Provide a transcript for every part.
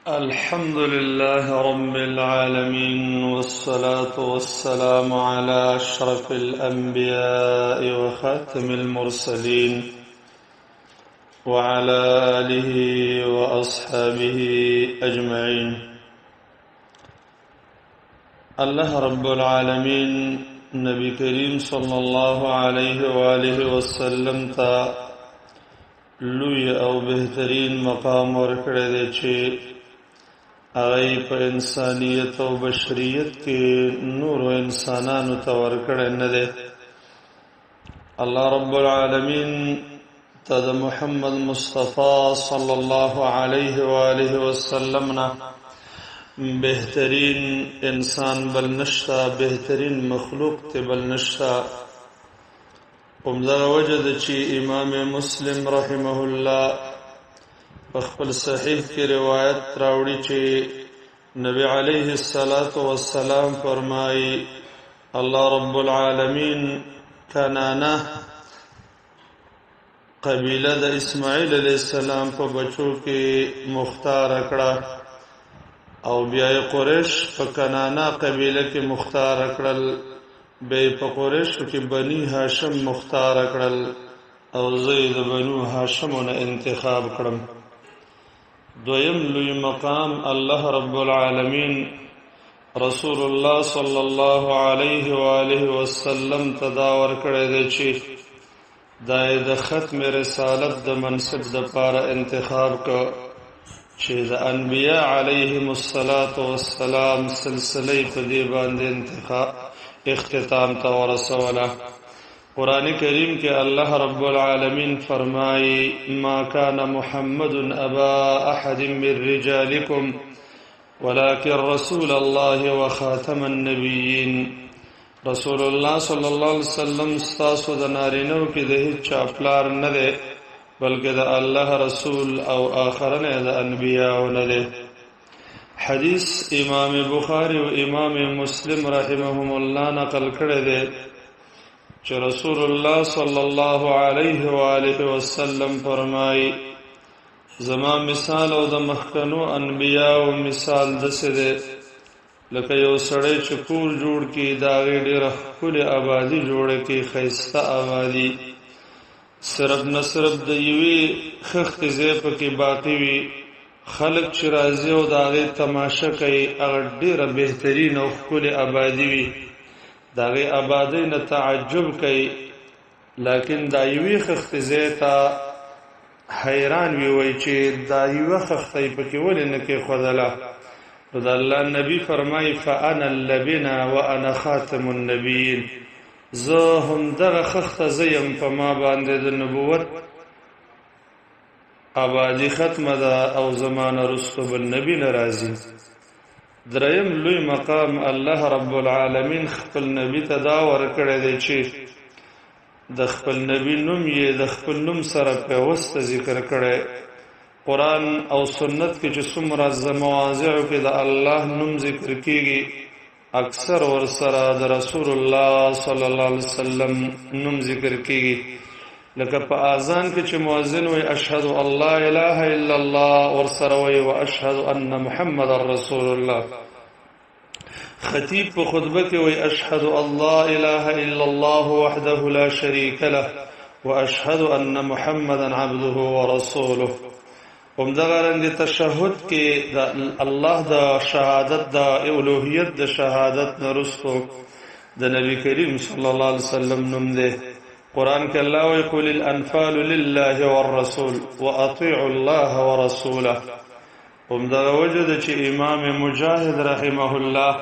الحمد لله رب العالمين والصلاة والسلام على أشرف الأنبياء وخاتم المرسلين وعلى آله وأصحابه أجمعين. الله رب العالمين نبي كريم صلى الله عليه وآله وسلم تا لوی او بهترین مقام ورکړی دی چې هغه په انسانیت او بشریت کې نور انسانانو ته ورکړی نه دی. الله رب العالمین ته د محمد مصطفی صلی الله علیه و آله وسلم نه بهترین انسان بل نشتا، بهترین مخلوق ته بل نشتا. ومدغه وجه ده چې امام مسلم رحمه الله په خپل صحیح کې روایت راوړي چې نبی علیه الصلاة والسلام فرمایي الله رب العالمین کنانه قبیله د اسماعیل علیه السلام په بچو کې مختار کړه او بیا قریش په کنانه قبیله کې مختار کړل، بے په قریشو کې بنی هاشم مختار کړل او زید بنو هاشمونه انتخاب کړم. دویم لوی مقام الله رب العالمین رسول الله صلی الله علیه و آله وسلم تداور کړی دی چې د ختم رسالت د منصب د پاره انتخاب کړ چې د انبیاء علیهم الصلاة والسلام سلسله په دې باندې اختتام تا ورسوله. قرآن کریم کے اللہ رب العالمین فرمائی ما کان محمد ابا احد من رجالکم ولكن رسول اللہ وخاتم النبیین. رسول اللہ صلی اللہ علیہ وسلم ستاسو د نارینو کې د هیڅ پلار نه دی بلکې د الله رسول او آخرنه د انبیاء نه دی. حدیث امام بخاری و امام مسلم رحمهم الله نقل کړی دی چې رسول الله صلی الله علیه و آله وسلم فرمایي زما مثال او د مخکنو انبیاء او مثال دسه دی لکه یو سړی چې کور جوړ کړي دا ډېره ښکلې آبادي جوړه کړي، ښایسته آبادي، صرف نه صرف د یوې خښتې ځای پکې باقي وي، خلق چې راځي او د هغې تماشه کوي، هغه ډېره بهترین او ښکلې آبادي وي، د هغې آبادۍ نه تعجب کوي، لیکن دا یوې خښتې ځای ته حیران وي، وایي چې دا یوه خښته یې پکې ولې نه کېښودله. نو د الله نبي فرمایي فانا اللبنه وانا خاتم النبیین، زه همدغه خښته زه یم، په ما باندې د نبوت آبادی ختم ده او زمانه رسو بالنبی نرازی. دریم لوی مقام الله رب العالمین خپل نبی ته دا ورکړی دی چې د خپل نبی نوم یې د خپل نوم سره پیوسته ذکر کړی. قرآن او سنت کې چې څومره مواضعو کې د الله نوم ذکر کیږي اکثر ورسره د رسول الله صلی الله علیه وسلم نوم ذکر کیږي. لکه په اذان کې چې مؤذن وي اشهد الله اله الا الله ورسره وي واشهد ان محمد رسول الله. خطیب په خطبه کې وي اشهد الله اله الا الله وحده لا شريك له واشهد ان محمدا عبده ورسوله. همدغه رنګ تشهد کې د الله د شهادت د الوهیت د شهادت نرستو د نبی کریم صلی الله علیه وسلم نوم دی. قرآن کې الله ويقول الانفال لله والرسول واطيعوا الله ورسوله. همدغه وجه ده چې امام مجاهد رحمه الله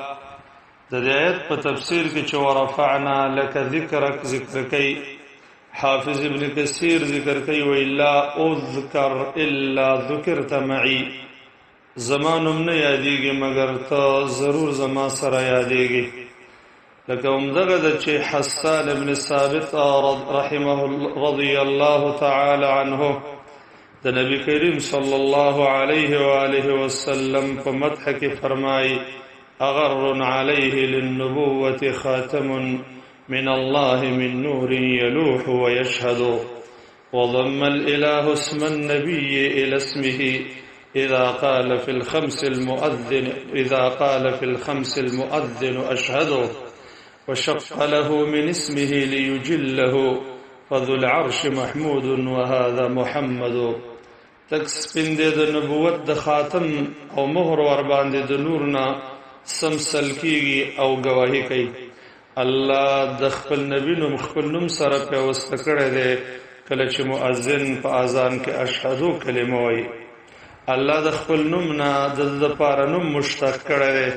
د دې آیت په تفسیر کې چې ورفعنا لك ذکرک ذکر کوي، حافظ ابن کثیر ذکر کوي وإلا اذكر الا ذکرت معي، زمانم نه یادېږي مگر ته ضرور زما سره یادېږي. لکه همدغه ده چې حسان ابن ثابت رحمه رضی الله تعالی عنه د نبی کریم صلی الله علیه و آله وسلم په مدح کې فرمایي اغر علیه للنبوة خاتم من الله من نور يلوح ويشهد وضم الإله اسم النبي إلى اسمه إذا قال في الخمس المؤذن أشهد وشق له من اسمه ليجله فذو العرش محمود وهذا محمد. تک سپین دی د نبوت د خاتم او مهر ور باندې د نور نه سمسل کیږي او گواهی کوي. الله د خپل نبی نوم خپل نوم سره پیوسته کړی دی کله چې مؤذن په اذان کې اشهدو کلمه وایي. الله د خپل نوم نه د لپاره نوم مشتق کړی دی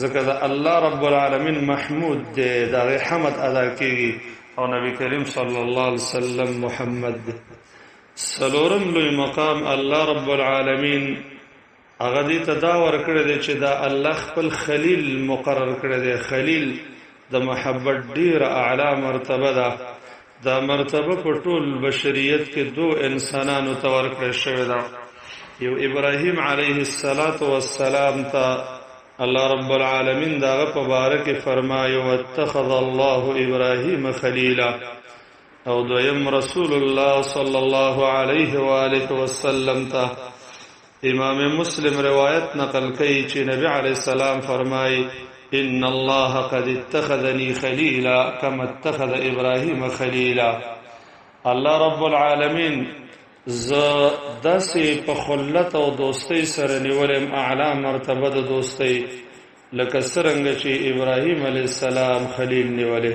ځکه د الله رب العالمین محمود دی دغه حمد ادا کیږي او نبی کریم صلی الله علیه وسلم محمد دی. سلورم لوی مقام الله رب العالمین هغه دې ته دا ورکړی دی چې دا الله خپل خلیل مقرر کړی دی. خلیل د محبت ډیره اعلی مرتبه ده. دا مرتبه په ټول بشریت کې دو انسانانو ته ورکړی شوې ده. یو ابراهیم علیه السلام ته الله رب العالمین داغه په باره کې فرمایي واتخذ الله ابراهیم خلیلا. او دویم رسول الله صلی الله علیه و آله وسلم ته امام مسلم روایت نقل کوي چې نبی علیه السلام فرمایي ان الله قد اتخذني خلیلا كما اتخذ ابراهیم خلیلا. الله رب العالمین ز داسې په خلت او دوستۍ سره نیولم اعلی مرتبه د دوستۍ لکه څرنګه چې ابراهیم علیه السلام خلیل نیولې.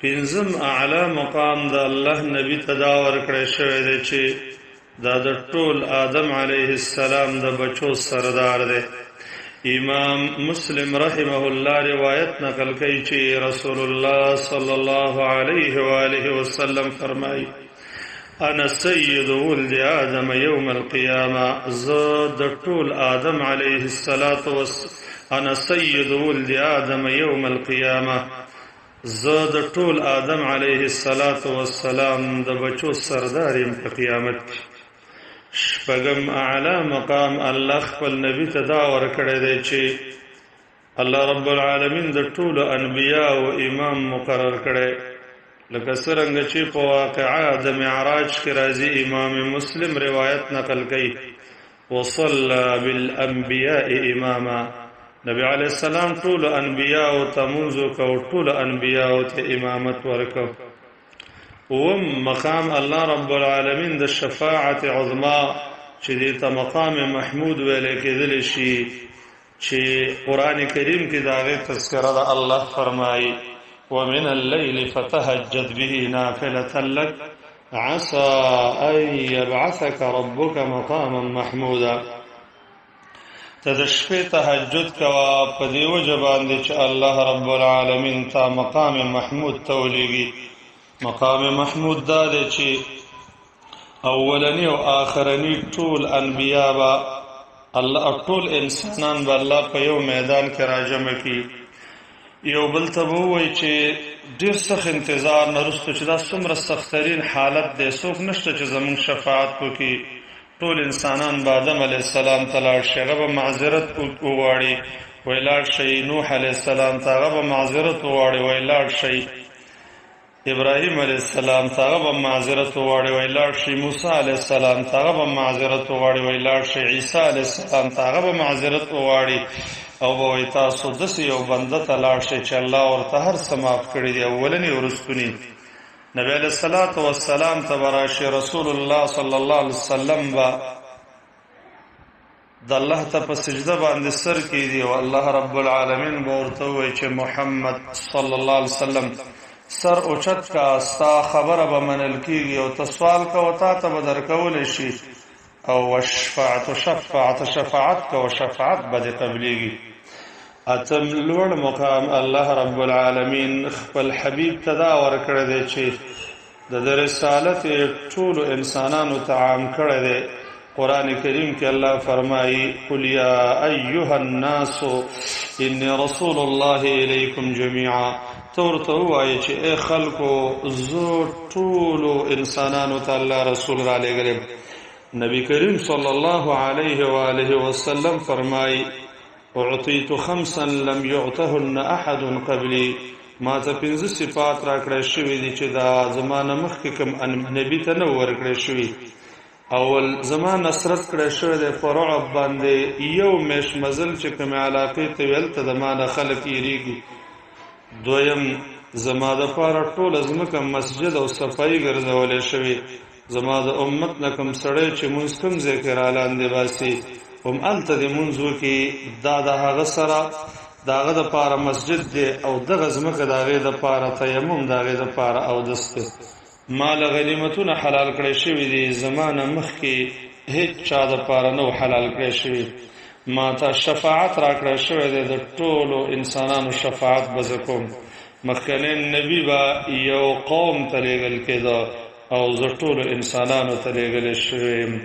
پنځم اعلی مقام د الله نبی تدا ورکړی شوی دی چې دا د ټول آدم علیه السلام د بچو سردار دی. امام مسلم رحمه الله روایت نقل کوي چې رسول الله صلی الله علیه و آله وسلم فرمایي انا سید ولد آدم یوم القیامه. زد طول آدم علیه السلام انا سید ولد آدم یوم القیامه. زد طول آدم علیه السلام د بچو سرداریم په قیامت. شپږم اعلی مقام الله خپل نبی ته دا ورکړی دی چې الله رب العالمین د ټول انبیاء او امام مقرر کړی لکه څرنګه چې په واقعه د معراج کې راځي. امام مسلم روایت نقل کوي وصلى بالانبیاء اماما. نبی علیہ السلام ټول انبیاء او تمنځ کو ټول انبیاء او ته امامت ورکو. مقام الله رب العالمین د شفاعت عظما چې دې ته مقام محمود ویل کېدل شي چې قران کریم کې داغه تذکرہ د الله فرمایي ومن الليل فتهجد به نافلة لك عسى أن يبعثك ربك مقاما محمودا. تدشفی تهجد کوا په دې وجه باندې چې الله رب العالمین ته مقام محمود تولیږي. مقام محمود دا دی چې اولنی او آخرنی ټول انبیا با الله ټول انسانان به الله په یو میدان کې راجمع کی. یو بل ته وایي چې ډیر سخت انتظار نرسته چې دا څومره سخترین حالت دی څوک نشته چې زمون شفاعت وکړي. ټول انسانان به آدم علیه السلام ته لاړ شي هغه به معذرت وغواړي وایي لاړ شئ. نوح علیه السلام ته هغه به معذرت وغواړي وایي لاړ شئ. ابراهیم علیه السلام ته هغه به معذرت وغواړي وایي لاړ شئ. موسی علیه السلام ته هغه به معذرت وغواړي وایي لاړ شئ. عیسی علیه السلام ته هغه به معذرت وغواړي او به تاسو داسې یو بنده ته لاړ شئ چې الله ورته هر څه معاف کړي دي اولنی او وروستنی. نبی علیہ الصلوۃ والسلام تبارک رسول الله صلی الله علیه وسلم با د الله ته په سجده باندې سر کیږي او الله رب العالمین به ورته وایي چې محمد صلی الله علیه وسلم سر اوچت کا ستا خبره به منل کیږي او تسوال کا وتا ته بدر کول شي او شفاعت کا او شفاعت به قبليږي. اتم لوړ مقام الله رب العالمین خپل حبیب تدا ورکړی دی چې د رسالت ټول انسانانو ته عام کړی دی. قران کریم کې الله فرمایي قل یا ایها الناس انی رسول الله الیکم جميعا. تورته وایي چې اے خلکو زه ټول انسانانو ته الله رسول را لېږلی. نبی کریم صلی الله علیه و آله وسلم فرمایي اعطيت خمسا لم يعطهن احد قبلي. ما ته 5 صفات را کړې شوې دي چې دا زمانه مخکې کوم نبی ته نه ورکړې شوې. اول زما نصرت کړه شوی د فرع باندې یو مش مزل چې کوم علاقې ته ویل ته د مانه خلک یریږي دویم زما د پاره ټول ازمکه مسجد او صفای ګرځولې شوی زما د امت نکم سړی چې مونږ کوم ذکر اعلان دی واسي هم الته د منځو کې دا د هغه سره داغه د پاره مسجد دی او دغه زمکه داغه د پاره تیمم داغه د پاره او دسته مال غنیمتونه حلال کړی شوی دی زمانه مخ کې هیڅ چا د پاره نو حلال کړی شوی ما ته شفاعت را کړی شوی دی د ټولو انسانانو شفاعت بزکوم مخکنه نبی با یو قوم تلېګل کېدا او زه ټولو انسانانو تلېګل شوی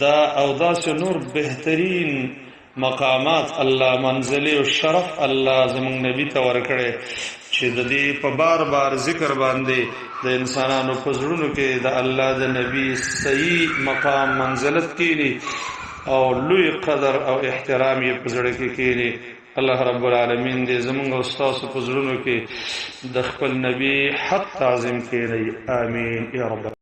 دا او داسې نور بهترین مقامات الله منزله او شرف الله زمون نبی ته ورکړي چې د دې په بار بار ذکر باندې د انسانانو په زړونو کې د الله د نبی صحیح مقام منزلت کېږي او لوی قدر او احترام یې په زړه کې کېږي الله رب العالمین دې زمونږ او تاسو په زړونو کې د خپل نبی حق تعظیم کړي آمین یا رب